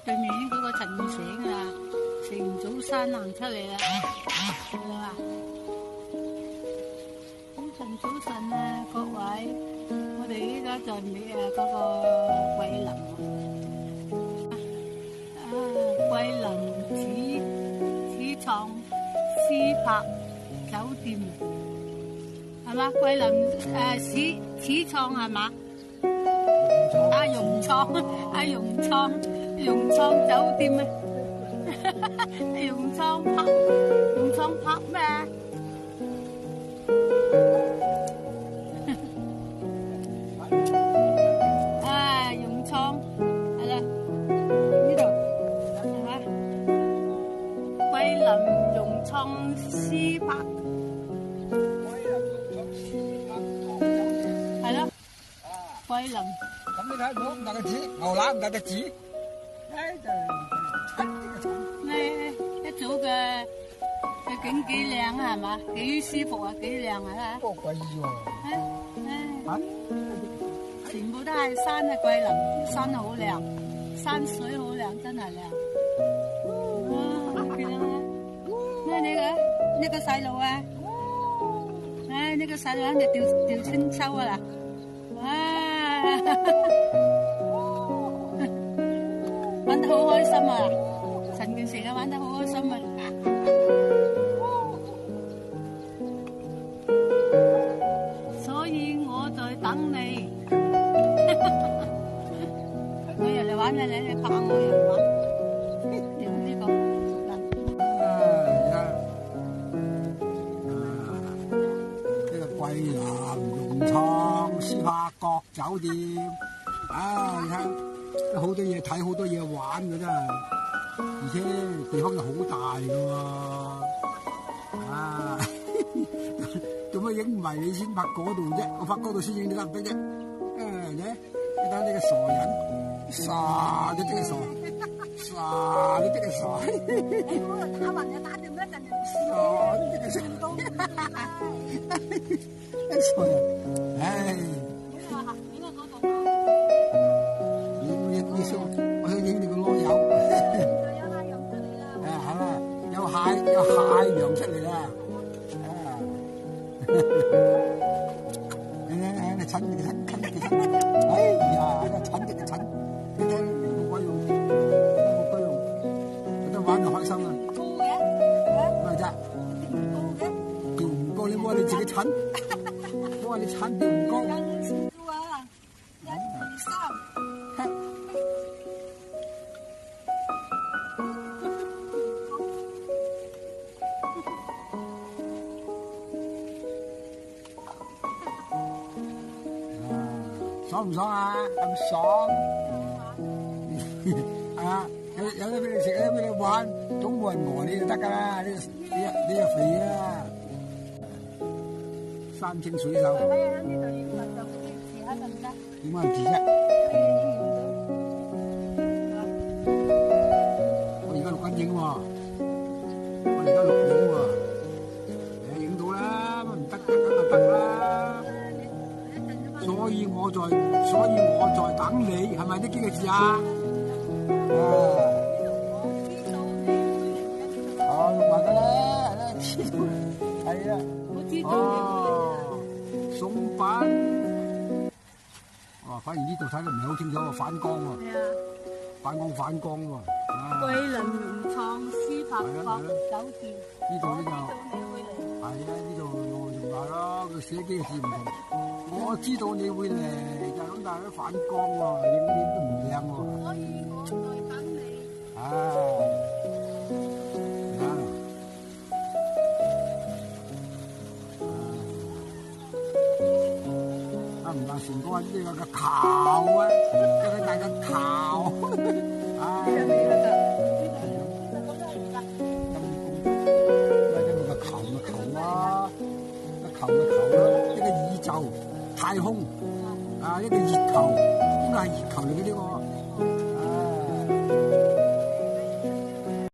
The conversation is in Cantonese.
對面嗰個陳醒啊，食完早餐行出嚟啦，係嘛？早晨啊，各位，我哋依家在尾嗰個桂林桂林始創絲柏酒店係嘛？桂林始創係嘛？融創酒店啊，融創柏咩？融創係啦，呢度係嘛？桂林融創絲柏係咯，桂林。咁你睇到咁大個字，牛腩咁大個字，一早嘅景幾靚係嘛？幾舒服啊，幾靚啊！多貴喎！全部都係山啊，桂林啲山好靚，山水好靚，真係靚。哇，幾靚啊！咩呢個細路啊？呢個細路喺度釣春秋啊啦！玩得好開心啊！陳建成啊，玩得好開心啊！所以我在等你。我又嚟玩啦，你拍我又玩，屌呢個呢個桂林融創絲柏國酒店，你睇好多嘢睇，好多嘢玩嘅真係，而且地方又好大嘅喎，做乜影唔埋你先拍嗰度啫？我拍嗰度先影你得唔得啫？你睇呢個傻人，傻你真係傻，傻你真係傻。你嗰度打橫又打掂一陣又傻你真係傻，傻人，唉。我想影你個籮柚，有蟹洋出嚟啦，你親，哎呀，親，你睇冇鬼用，有得玩就開心啦。高嘅，咩啫？吊唔高，你冇話你自己親，我話你親吊唔高。1、2、3。爽唔爽啊？咁爽有得俾你食，有得俾你玩，總冇人餓你就得噶啦。你又肥啊，山清水秀。喺呢度影物就可以試下得唔得？點解唔試啫？我而家錄緊影喎，影到啦，乜唔得梗係得啦。所以我在等你，係咪呢幾個字啊？錄埋㗎啦，知道係啊。我知道。送品。反而呢度睇得唔係好清楚喎，反光喎。係啊。反光喎。桂林融創絲柏國酒店。呢度呢就你會嚟。係啊，呢度內容大咯，佢寫幾個字唔同。我知道你會嚟，就咁，但係都反光喎，影都唔靚喎。所以我在等你。唔係成個呢個球啊，一個大個球。呢個咩嚟㗎？一個球咪球啊，一個球咪球咯，一個宇宙太空一個熱球，應該係熱球嚟嘅呢個。